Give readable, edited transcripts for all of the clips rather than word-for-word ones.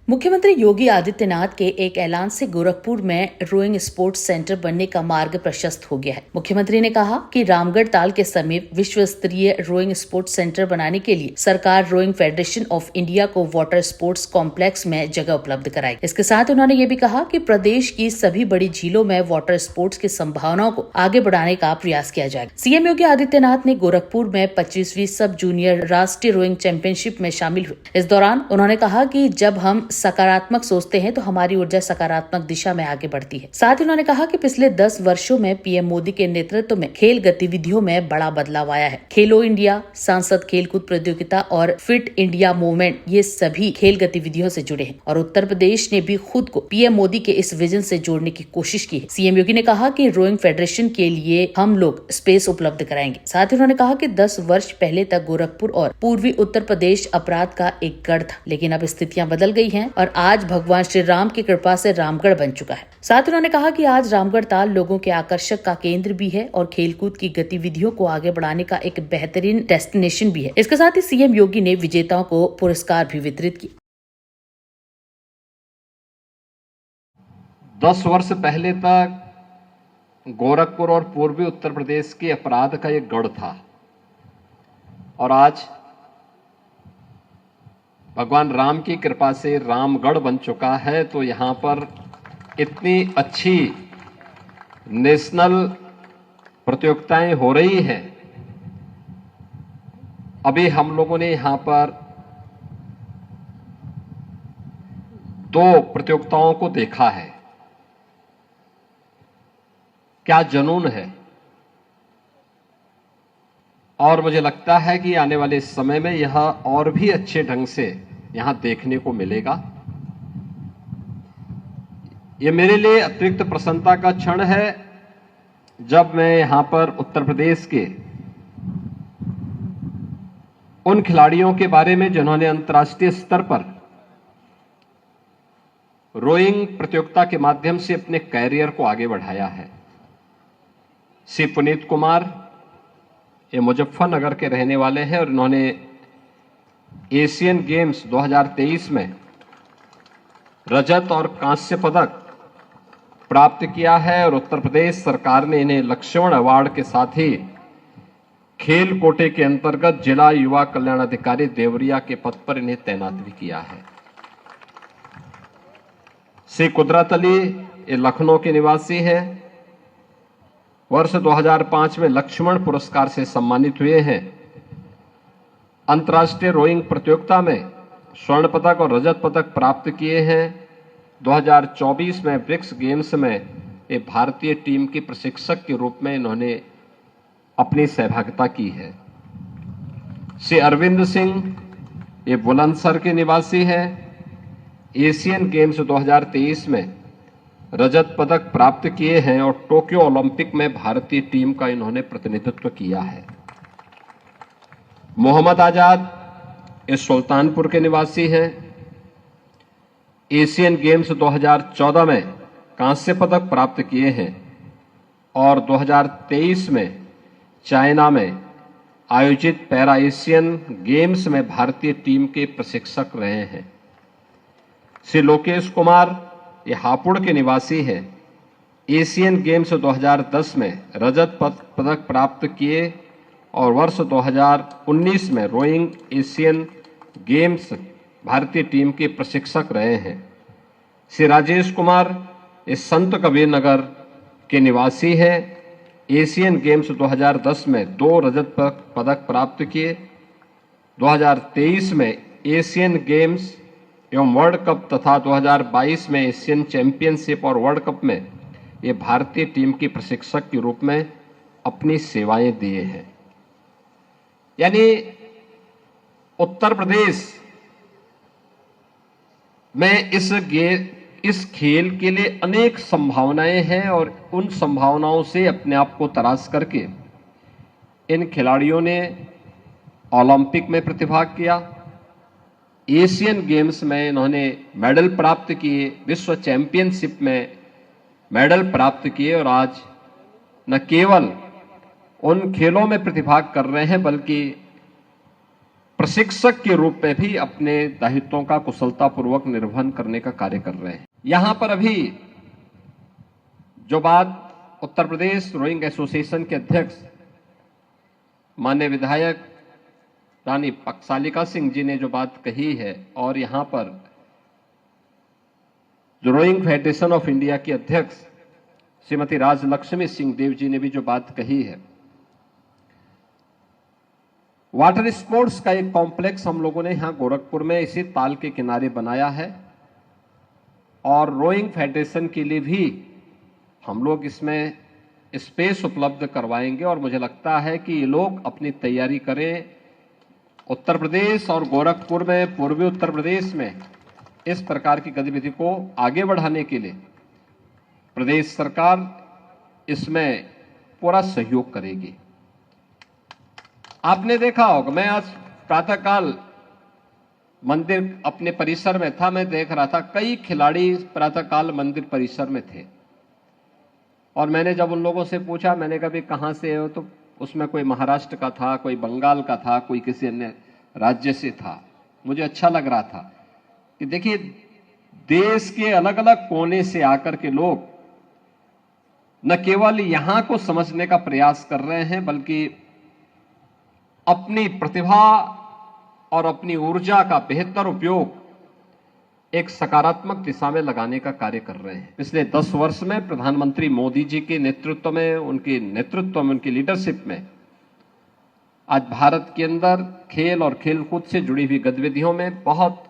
मुख्यमंत्री योगी आदित्यनाथ के एक ऐलान से गोरखपुर में रोइंग स्पोर्ट्स सेंटर बनने का मार्ग प्रशस्त हो गया है। मुख्यमंत्री ने कहा कि रामगढ़ ताल के समीप विश्व स्तरीय रोइंग स्पोर्ट्स सेंटर बनाने के लिए सरकार रोइंग फेडरेशन ऑफ इंडिया को वाटर स्पोर्ट्स कॉम्प्लेक्स में जगह उपलब्ध कराई। इसके साथ उन्होंने ये भी कहा कि प्रदेश की सभी बड़ी झीलों में वाटर स्पोर्ट्स की संभावनाओं को आगे बढ़ाने का प्रयास किया जाएगा। सीएम योगी आदित्यनाथ ने गोरखपुर में 25वीं सब जूनियर राष्ट्रीय रोइंग चैंपियनशिप में शामिल हुए। इस दौरान उन्होंने कहा कि जब हम सकारात्मक सोचते हैं तो हमारी ऊर्जा सकारात्मक दिशा में आगे बढ़ती है। साथ ही उन्होंने कहा कि पिछले 10 वर्षों में पीएम मोदी के नेतृत्व में खेल गतिविधियों में बड़ा बदलाव आया है। खेलो इंडिया, सांसद खेलकूद प्रतियोगिता और फिट इंडिया मूवमेंट, ये सभी खेल गतिविधियों से जुड़े हैं और उत्तर प्रदेश ने भी खुद को पीएम मोदी के इस विजन से जोड़ने की कोशिश की है। सीएम योगी ने कहा कि रोइंग फेडरेशन के लिए हम लोग स्पेस उपलब्ध कराएंगे। साथ ही उन्होंने कहा कि 10 वर्ष पहले तक गोरखपुर और पूर्वी उत्तर प्रदेश अपराध का एक गढ़ था, लेकिन अब स्थितियां बदल गई हैं और आज भगवान श्री राम की कृपा से रामगढ़ बन चुका है। साथ ही उन्होंने कहा कि आज रामगढ़ ताल लोगों के आकर्षक का केंद्र भी है और खेलकूद की गतिविधियों को आगे बढ़ाने का एक बेहतरीन डेस्टिनेशन भी है। इसके साथ ही सीएम योगी ने विजेताओं को पुरस्कार भी वितरित किए। 10 वर्ष पहले तक गोरखपुर और पूर्वी उत्तर प्रदेश के अपराध का एक गढ़ था और आज भगवान राम की कृपा से रामगढ़ बन चुका है। तो यहां पर इतनी अच्छी नेशनल प्रतियोगिताएं हो रही हैं। अभी हम लोगों ने यहां पर 2 प्रतियोगिताओं को देखा है। क्या जुनून है, और मुझे लगता है कि आने वाले समय में यह और भी अच्छे ढंग से यहां देखने को मिलेगा। यह मेरे लिए अतिरिक्त प्रसन्नता का क्षण है जब मैं यहां पर उत्तर प्रदेश के उन खिलाड़ियों के बारे में जिन्होंने अंतर्राष्ट्रीय स्तर पर रोइंग प्रतियोगिता के माध्यम से अपने कैरियर को आगे बढ़ाया है। श्री पुनीत कुमार ये मुजफ्फरनगर के रहने वाले हैं और इन्होंने एशियन गेम्स 2023 में रजत और कांस्य पदक प्राप्त किया है और उत्तर प्रदेश सरकार ने इन्हें लक्ष्मण अवार्ड के साथ ही खेल कोटे के अंतर्गत जिला युवा कल्याण अधिकारी देवरिया के पद पर इन्हें तैनात भी किया है। श्री कुदरत अली ये लखनऊ के निवासी हैं। वर्ष 2005 में लक्ष्मण पुरस्कार से सम्मानित हुए हैं। अंतर्राष्ट्रीय रोइंग प्रतियोगिता में स्वर्ण पदक और रजत पदक प्राप्त किए हैं। 2024 में ब्रिक्स गेम्स में ये भारतीय टीम के प्रशिक्षक के रूप में इन्होंने अपनी सहभागिता की है। श्री अरविंद सिंह ये बुलंदशहर के निवासी हैं। एशियन गेम्स 2023 में रजत पदक प्राप्त किए हैं और टोक्यो ओलंपिक में भारतीय टीम का इन्होंने प्रतिनिधित्व किया है। मोहम्मद आजाद इस सुल्तानपुर के निवासी हैं। एशियन गेम्स 2014 में कांस्य पदक प्राप्त किए हैं और 2023 में चाइना में आयोजित पैरा एशियन गेम्स में भारतीय टीम के प्रशिक्षक रहे हैं। श्री लोकेश कुमार ये हापुड़ के निवासी हैं। एशियन गेम्स 2010 में रजत पदक प्राप्त किए और वर्ष 2019 में रोइंग एशियन गेम्स भारतीय टीम के प्रशिक्षक रहे हैं। श्री राजेश कुमार ये संत कबीर नगर के निवासी हैं। एशियन गेम्स 2010 में 2 रजत पदक प्राप्त किए। 2023 में एशियन गेम्स एवं वर्ल्ड कप तथा 2022 में एशियन चैंपियनशिप और वर्ल्ड कप में ये भारतीय टीम के प्रशिक्षक के रूप में अपनी सेवाएं दिए हैं। यानी उत्तर प्रदेश में इस खेल के लिए अनेक संभावनाएं हैं और उन संभावनाओं से अपने आप को तराश करके इन खिलाड़ियों ने ओलंपिक में प्रतिभाग किया। एशियन गेम्स में इन्होंने मेडल प्राप्त किए, विश्व चैंपियनशिप में मेडल प्राप्त किए और आज न केवल उन खेलों में प्रतिभाग कर रहे हैं बल्कि प्रशिक्षक के रूप में भी अपने दायित्वों का कुशलतापूर्वक निर्वहन करने का कार्य कर रहे हैं। यहां पर अभी जो बात उत्तर प्रदेश रोइंग एसोसिएशन के अध्यक्ष माननीय विधायक रानी पकसालिका सिंह जी ने जो बात कही है, और यहां पर जो रोइंग फेडरेशन ऑफ इंडिया की अध्यक्ष श्रीमती राजलक्ष्मी सिंह देव जी ने भी जो बात कही है, वाटर स्पोर्ट्स का एक कॉम्प्लेक्स हम लोगों ने यहां गोरखपुर में इसी ताल के किनारे बनाया है, और रोइंग फेडरेशन के लिए भी हम लोग इसमें स्पेस उपलब्ध करवाएंगे। और मुझे लगता है कि ये लोग अपनी तैयारी करें। उत्तर प्रदेश और गोरखपुर में, पूर्वी उत्तर प्रदेश में इस प्रकार की गतिविधि को आगे बढ़ाने के लिए प्रदेश सरकार इसमें पूरा सहयोग करेगी। आपने देखा होगा, मैं आज प्रातःकाल मंदिर अपने परिसर में था, मैं देख रहा था कई खिलाड़ी प्रातःकाल मंदिर परिसर में थे, और मैंने जब उन लोगों से पूछा, मैंने कहा भी कहां से हो, तो उसमें कोई महाराष्ट्र का था, कोई बंगाल का था, कोई किसी अन्य राज्य से था। मुझे अच्छा लग रहा था कि देखिए देश के अलग अलग कोने से आकर के लोग न केवल यहां को समझने का प्रयास कर रहे हैं, बल्कि अपनी प्रतिभा और अपनी ऊर्जा का बेहतर उपयोग एक सकारात्मक दिशा में लगाने का कार्य कर रहे हैं। पिछले 10 वर्ष में प्रधानमंत्री मोदी जी के नेतृत्व में, उनकी लीडरशिप में आज भारत के अंदर खेल और खेलकूद से जुड़ी हुई गतिविधियों में बहुत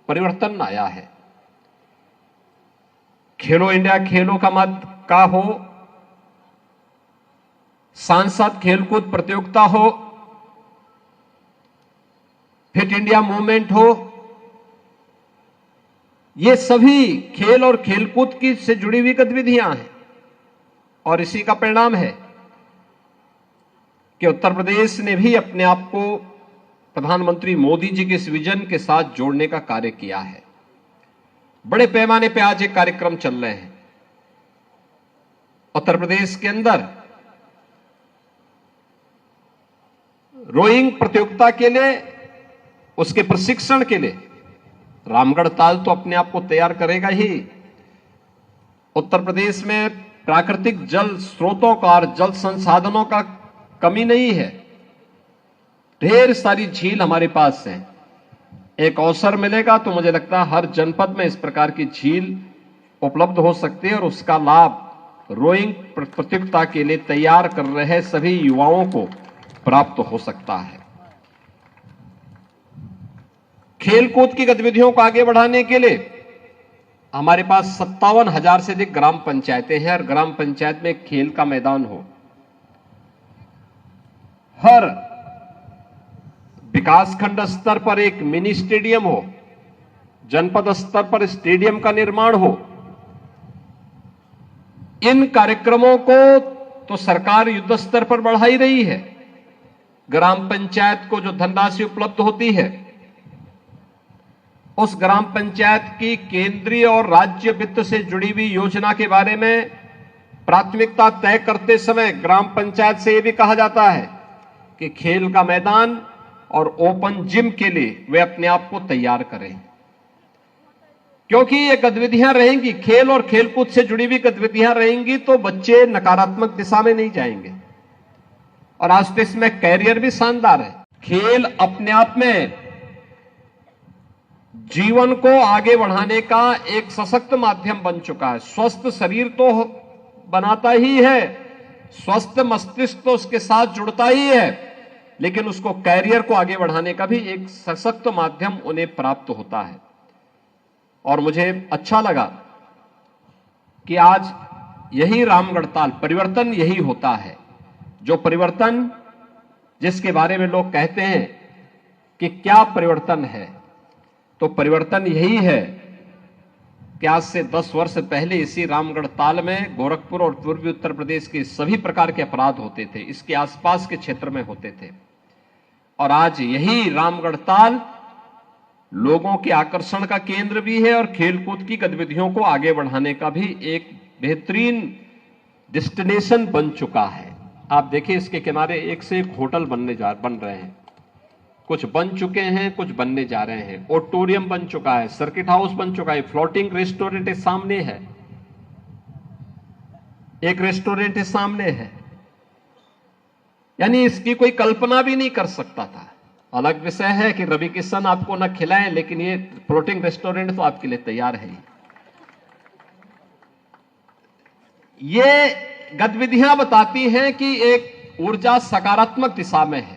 परिवर्तन आया है। खेलो इंडिया खेलों का मत का हो, सांसद खेलकूद प्रतियोगिता हो, फिट इंडिया मूवमेंट हो, ये सभी खेल और खेलकूद की से जुड़ी हुई गतिविधियां हैं, और इसी का परिणाम है कि उत्तर प्रदेश ने भी अपने आप को प्रधानमंत्री मोदी जी के इस विजन के साथ जोड़ने का कार्य किया है। बड़े पैमाने पे आज एक कार्यक्रम चल रहे हैं उत्तर प्रदेश के अंदर। रोइंग प्रतियोगिता के लिए, उसके प्रशिक्षण के लिए रामगढ़ ताल तो अपने आप को तैयार करेगा ही। उत्तर प्रदेश में प्राकृतिक जल स्रोतों का और जल संसाधनों का कमी नहीं है, ढेर सारी झील हमारे पास है। एक अवसर मिलेगा तो मुझे लगता है हर जनपद में इस प्रकार की झील उपलब्ध हो सकती है, और उसका लाभ रोइंग प्रतियोगिता के लिए तैयार कर रहे सभी युवाओं को प्राप्त हो सकता है। खेलकूद की गतिविधियों को आगे बढ़ाने के लिए हमारे पास 57,000 से अधिक ग्राम पंचायतें हैं, और ग्राम पंचायत में खेल का मैदान हो, हर विकासखंड स्तर पर एक मिनी स्टेडियम हो, जनपद स्तर पर स्टेडियम का निर्माण हो। इन कार्यक्रमों को तो सरकार युद्ध स्तर पर बढ़ा ही रही है। ग्राम पंचायत को जो धनराशि उपलब्ध होती है, उस ग्राम पंचायत की केंद्रीय और राज्य वित्त से जुड़ी हुई योजना के बारे में प्राथमिकता तय करते समय ग्राम पंचायत से यह भी कहा जाता है कि खेल का मैदान और ओपन जिम के लिए वे अपने आप को तैयार करें, क्योंकि ये गतिविधियां रहेंगी, खेल और खेलकूद से जुड़ी हुई गतिविधियां रहेंगी तो बच्चे नकारात्मक दिशा में नहीं जाएंगे। और आज तो इसमें कैरियर भी शानदार है। खेल अपने आप में जीवन को आगे बढ़ाने का एक सशक्त माध्यम बन चुका है। स्वस्थ शरीर तो बनाता ही है, स्वस्थ मस्तिष्क तो उसके साथ जुड़ता ही है, लेकिन उसको कैरियर को आगे बढ़ाने का भी एक सशक्त माध्यम उन्हें प्राप्त होता है। और मुझे अच्छा लगा कि आज यही रामगढ़ ताल परिवर्तन यही होता है, जो परिवर्तन जिसके बारे में लोग कहते हैं कि क्या परिवर्तन है, तो परिवर्तन यही है कि आज से 10 वर्ष पहले इसी रामगढ़ ताल में गोरखपुर और पूर्वी उत्तर प्रदेश के सभी प्रकार के अपराध होते थे, इसके आसपास के क्षेत्र में होते थे। और आज यही रामगढ़ ताल लोगों के आकर्षण का केंद्र भी है और खेलकूद की गतिविधियों को आगे बढ़ाने का भी एक बेहतरीन डेस्टिनेशन बन चुका है। आप देखिए इसके किनारे एक से एक होटल बन रहे हैं। कुछ बन चुके हैं, कुछ बनने जा रहे हैं। ऑडिटोरियम बन चुका है, सर्किट हाउस बन चुका है, फ्लोटिंग रेस्टोरेंट सामने है, एक रेस्टोरेंट सामने है। यानी इसकी कोई कल्पना भी नहीं कर सकता था। अलग विषय है कि रवि किशन आपको न खिलाएं, लेकिन ये फ्लोटिंग रेस्टोरेंट तो आपके लिए तैयार है ही। ये गतिविधियां बताती हैं कि एक ऊर्जा सकारात्मक दिशा में है।